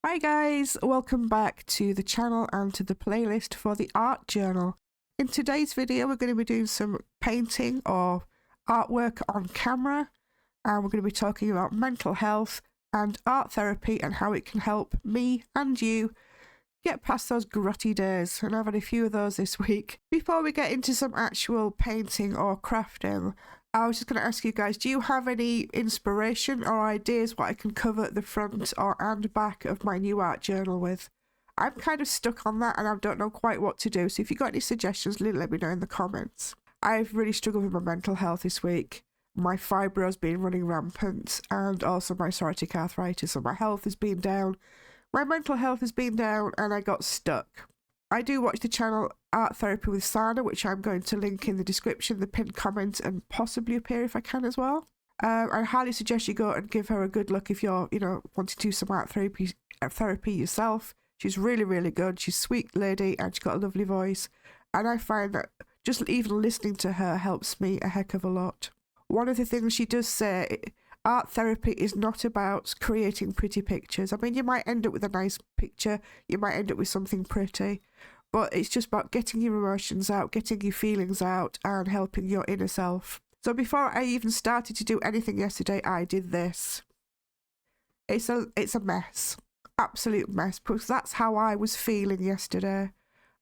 Hi guys, welcome back to the channel and to the playlist for the art journal. In today's video we're going to be doing some painting or artwork on camera, and we're going to be talking about mental health and art therapy and how it can help me and you get past those grotty days, and I've had a few of those this week. Before we get into some actual painting or crafting, I was just going to ask you guys, do you have any inspiration or ideas what I can cover at the front and back of my new art journal with? I'm kind of stuck on that and I don't know quite what to do, so if you've got any suggestions, let me know in the comments. I've really struggled with my mental health this week. My fibro's been running rampant and also my psoriatic arthritis, so my health has been down. My mental health has been down and I got stuck. I do watch the channel Art Therapy with Sana, which I'm going to link in the description, the pinned comment, and possibly up here if I can as well. I highly suggest you go and give her a good look if you're, wanting to do some art therapy yourself. She's really, really good. She's a sweet lady and she's got a lovely voice. And I find that just even listening to her helps me a heck of a lot. One of the things she does say, art therapy is not about creating pretty pictures. I mean, you might end up with a nice picture, you might end up with something pretty, but it's just about getting your emotions out, getting your feelings out, and helping your inner self. So before I even started to do anything yesterday, I did this. It's a mess. Absolute mess, because that's how I was feeling yesterday.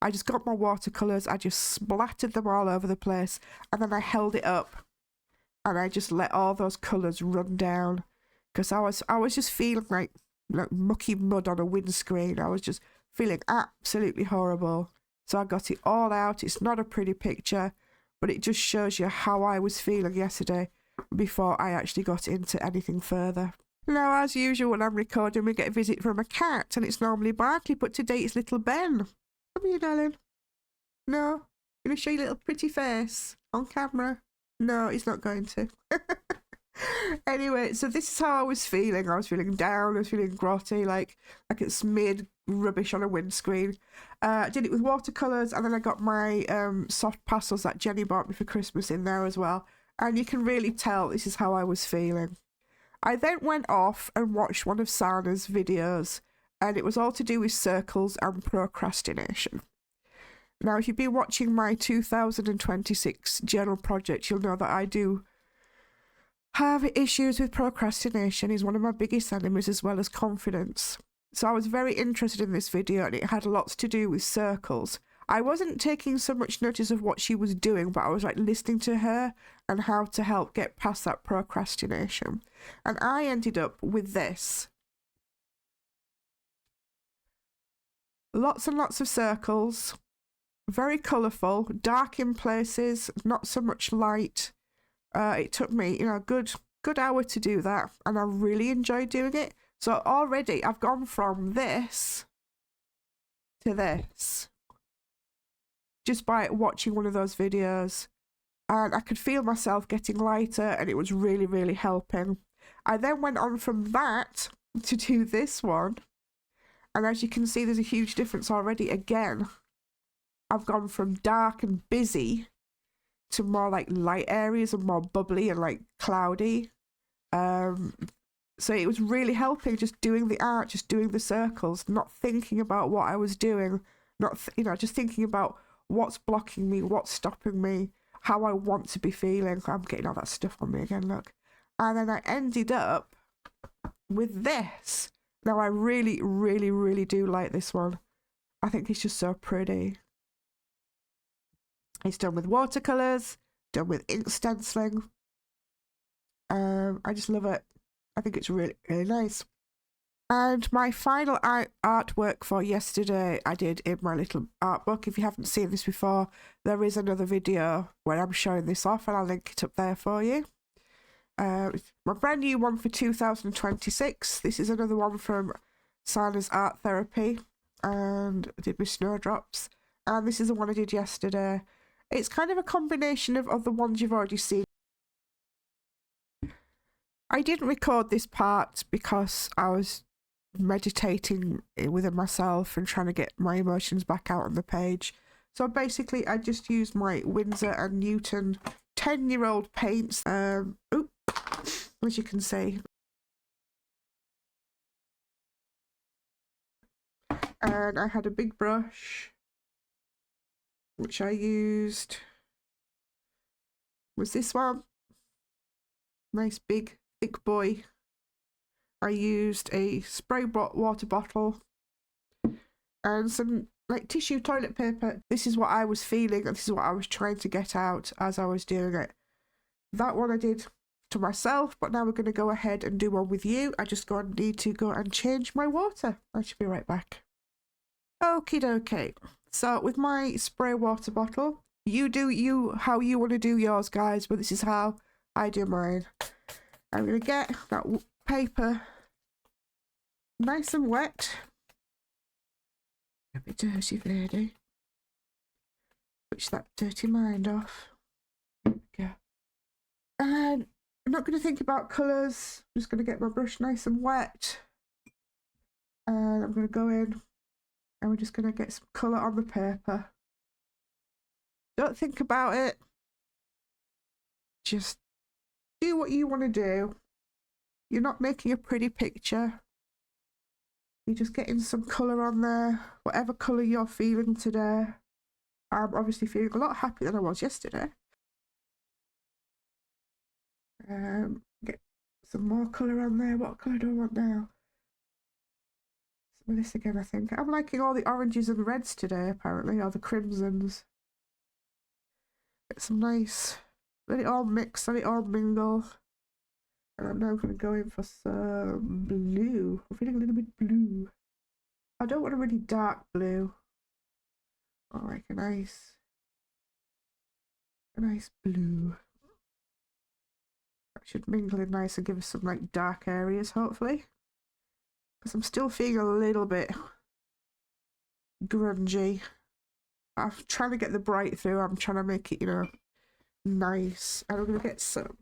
I just got my watercolors, I just splattered them all over the place, and then I held it up. And I just let all those colours run down, because I was just feeling like mucky mud on a windscreen. I was just feeling absolutely horrible. So I got it all out. It's not a pretty picture, but it just shows you how I was feeling yesterday before I actually got into anything further. Now, as usual, when I'm recording, we get a visit from a cat, and it's normally Barkley, but today it's little Ben. Come here, darling. No? Gonna show you a little pretty face on camera? No, he's not going to. Anyway, so this is how I was feeling. I was feeling down, I was feeling grotty, like it smeared rubbish on a windscreen. I did it with watercolours, and then I got my soft pastels that Jenny bought me for Christmas in there as well. And you can really tell this is how I was feeling. I then went off and watched one of Sana's videos, and it was all to do with circles and procrastination. Now, if you've been watching my 2026 journal project, you'll know that I do have issues with procrastination. It's one of my biggest enemies, as well as confidence. So I was very interested in this video, and it had lots to do with circles. I wasn't taking so much notice of what she was doing, but I was listening to her and how to help get past that procrastination. And I ended up with this. Lots and lots of circles. Very colourful, dark in places, not so much light. It took me, a good hour to do that, and I really enjoyed doing it. So already I've gone from this to this just by watching one of those videos, and I could feel myself getting lighter, and it was really, really helping. I then went on from that to do this one, and as you can see, there's a huge difference already. Again, I've gone from dark and busy to more light areas and more bubbly and cloudy. So it was really helping just doing the art, just doing the circles, not thinking about what I was doing, just thinking about what's blocking me, what's stopping me, how I want to be feeling. I'm getting all that stuff on me again, look. And then I ended up with this. Now, I really, really, really do like this one. I think it's just so pretty. It's done with watercolours, done with ink stenciling. I just love it. I think it's really, really nice. And my final artwork for yesterday, I did in my little art book. If you haven't seen this before, there is another video where I'm showing this off, and I'll link it up there for you. My brand new one for 2026. This is another one from Sana's Art Therapy, and I did my snowdrops. And this is the one I did yesterday. It's kind of a combination of the ones you've already seen. I didn't record this part because I was meditating within myself and trying to get my emotions back out on the page. So basically, I just used my Winsor and Newton 10-year-old paints. As you can see, And I had a big brush, which I used, was this one. Nice big thick boy. I used a spray water bottle and some like tissue toilet paper. This is what I was feeling and this is what I was trying to get out as I was doing it. That one I did to myself, but now we're going to go ahead and do one with you. I just need to go and change my water. I should be right back. Okie dokie. So with my spray water bottle, you do how you want to do yours, guys, but this is how I do mine. I'm going to get that paper nice and wet. A bit dirty, lady. Switch that dirty mind off. There we go. And I'm not going to think about colours. I'm just going to get my brush nice and wet. And I'm going to go in and we're just going to get some colour on the paper. Don't think about it. Just do what you want to do. You're not making a pretty picture. You're just getting some colour on there. Whatever colour you're feeling today. I'm obviously feeling a lot happier than I was yesterday. Get some more colour on there. What colour do I want now? Some of this again, I think. I'm liking all the oranges and reds today, apparently, or the crimsons. Get some nice, let it all mix, let it all mingle. And I'm now going to go in for some blue. I'm feeling a little bit blue. I don't want a really dark blue. I like a nice blue. That should mingle in nice and give us some like dark areas, hopefully. Because I'm still feeling a little bit grungy. I'm trying to get the bright through. I'm trying to make it, you know, nice. And I'm going to get some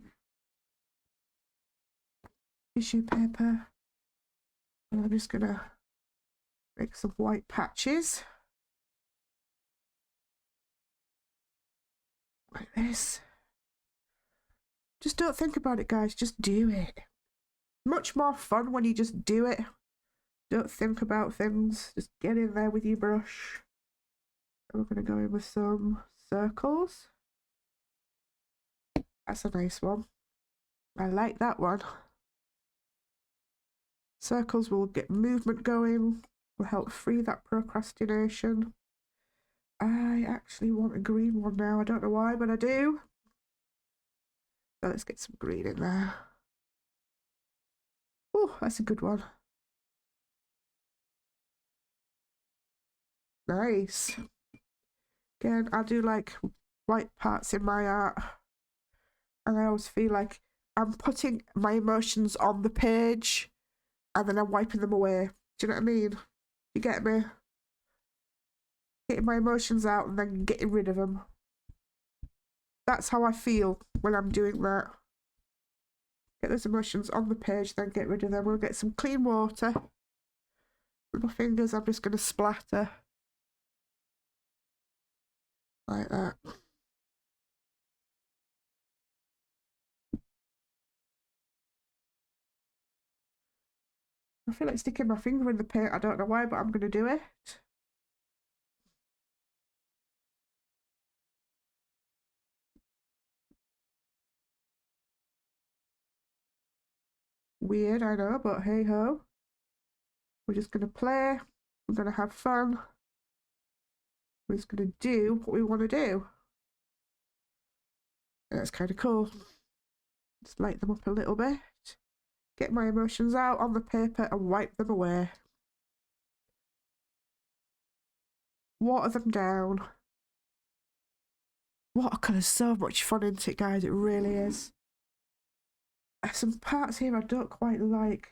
tissue paper. And I'm just going to make some white patches. Like this. Just don't think about it, guys. Just do it. Much more fun when you just do it. Don't think about things. Just get in there with your brush. And we're going to go in with some circles. That's a nice one. I like that one. Circles will get movement going. Will help free that procrastination. I actually want a green one now. I don't know why, but I do. So let's get some green in there. Oh, that's a good one. Nice. Again, I do like white parts in my art. And I always feel like I'm putting my emotions on the page and then I'm wiping them away. Do you know what I mean? You get me? Getting my emotions out and then getting rid of them. That's how I feel when I'm doing that. Get those emotions on the page, then get rid of them. We'll get some clean water. With my fingers, I'm just going to splatter. Like that. I feel like sticking my finger in the paint. I don't know why, but I'm going to do it. Weird, I know, but hey ho. We're just going to play. We're going to have fun. We're just going to do what we want to do. And that's kind of cool. Just light them up a little bit. Get my emotions out on the paper and wipe them away. Water them down. Watercolor's so much fun, isn't it, guys? It really is. There's some parts here I don't quite like.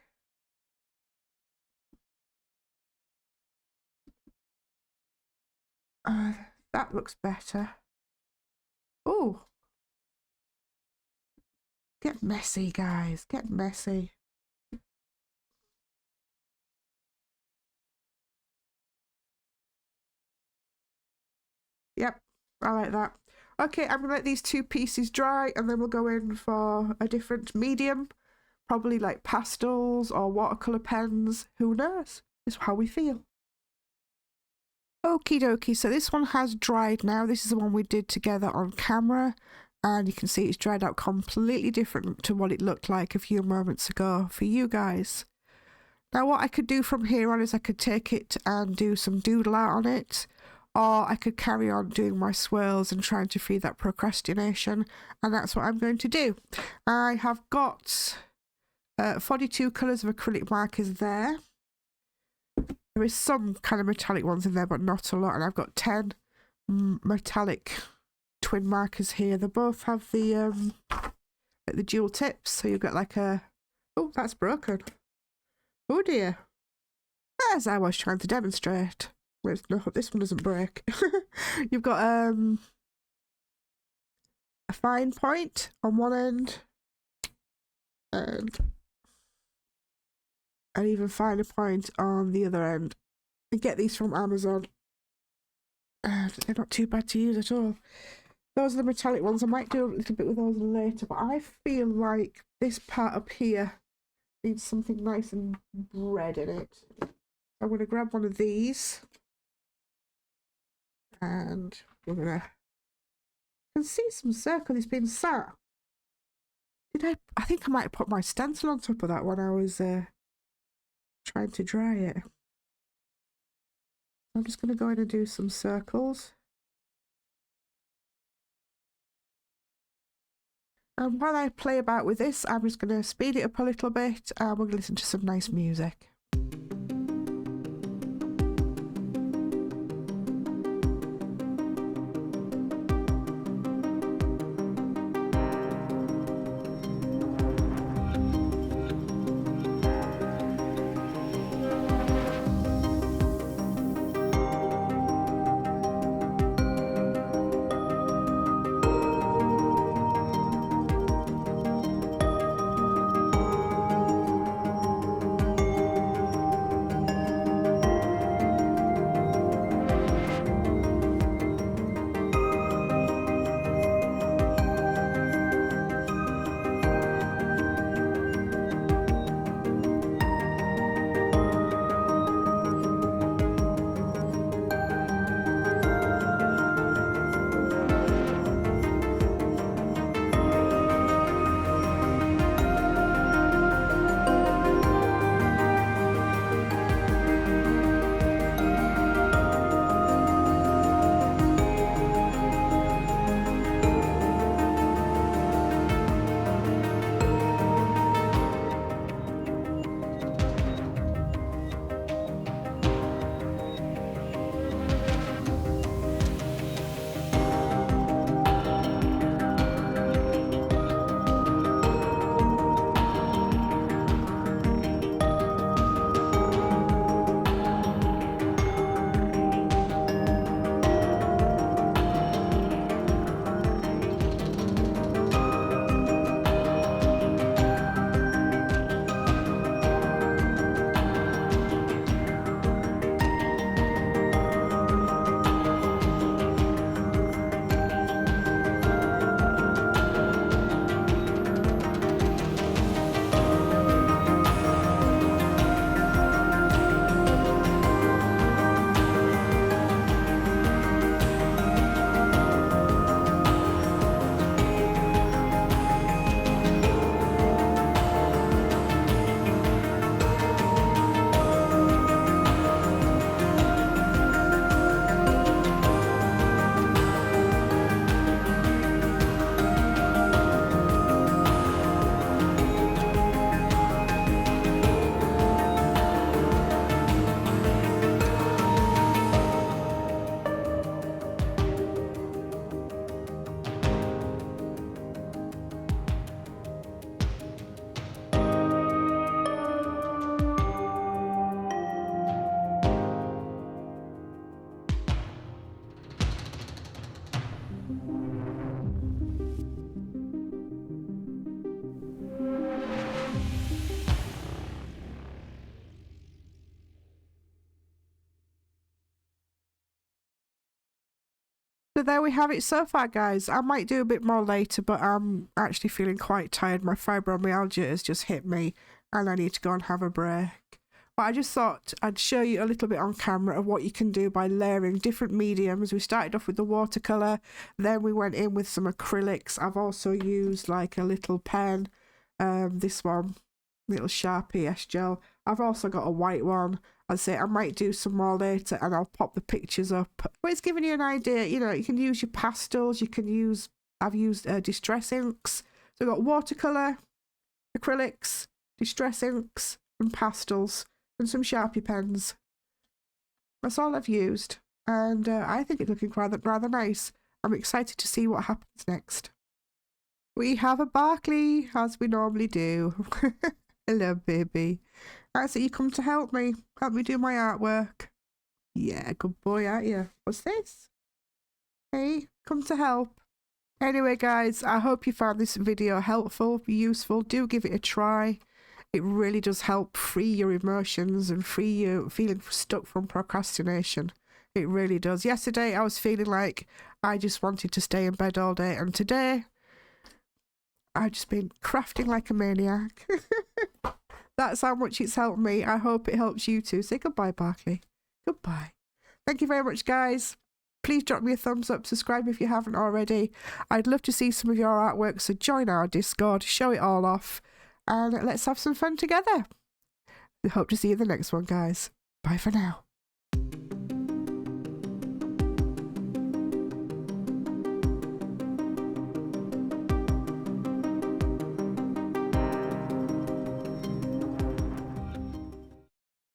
That looks better. Oh. Get messy, guys. Get messy. Yep, I like that. Okay, I'm gonna let these two pieces dry and then we'll go in for a different medium. Probably like pastels or watercolor pens. Who knows? It's how we feel. Okie dokie, so this one has dried now. This is the one we did together on camera, and you can see it's dried out completely different to what it looked like a few moments ago for you guys. Now what I could do from here on is I could take it and do some doodle art on it, or I could carry on doing my swirls and trying to free that procrastination, and that's what I'm going to do. I have got 42 colours of acrylic markers there. There is some kind of metallic ones in there, but not a lot. And I've got 10 metallic twin markers here. They both have the dual tips, so you've got like a... Oh, that's broken. Oh dear. As I was trying to demonstrate. No, this one doesn't break. You've got a fine point on one end, and an even finer point on the other end. I get these from Amazon, and they're not too bad to use at all. Those are the metallic ones. I might do a little bit with those later, but I feel like this part up here needs something nice and red in it. I'm going to grab one of these, and we're going to... I can see some circle has been sat. I think I might have put my stencil on top of that when I was trying to dry it. I'm just going to go in and do some circles. And while I play about with this, I'm just going to speed it up a little bit, and we're going to listen to some nice music. So there we have it so far, guys. I might do a bit more later, but I'm actually feeling quite tired. My fibromyalgia has just hit me, and I need to go and have a break. But I just thought I'd show you a little bit on camera of what you can do by layering different mediums. We started off with the watercolor, then we went in with some acrylics. I've also used like a little pen, this one, little 𝙎𝙃𝙎𝙊𝙕 gel. I've also got a white one. I'd say I might do some more later and I'll pop the pictures up. But it's giving you an idea, you know, you can use your pastels, you can use, I've used distress inks. So I've got watercolor, acrylics, distress inks and pastels and some Sharpie pens. That's all I've used, and I think it's looking rather nice. I'm excited to see what happens next. We have a Barkley, as we normally do. Hello, baby. So you come to help me do my artwork. Yeah, good boy, aren't you? What's this? Hey, come to help. Anyway, guys, I hope you found this video helpful, useful. Do give it a try. It really does help free your emotions and free you feeling stuck from procrastination. It really does. Yesterday, I was feeling like I just wanted to stay in bed all day, and today, I've just been crafting like a maniac. That's how much it's helped me. I hope it helps you too. Say goodbye, Barkley. Goodbye. Thank you very much, guys. Please drop me a thumbs up, subscribe if you haven't already. I'd love to see some of your artwork, so join our Discord, show it all off, and let's have some fun together. I hope to see you in the next one, guys. Bye for now.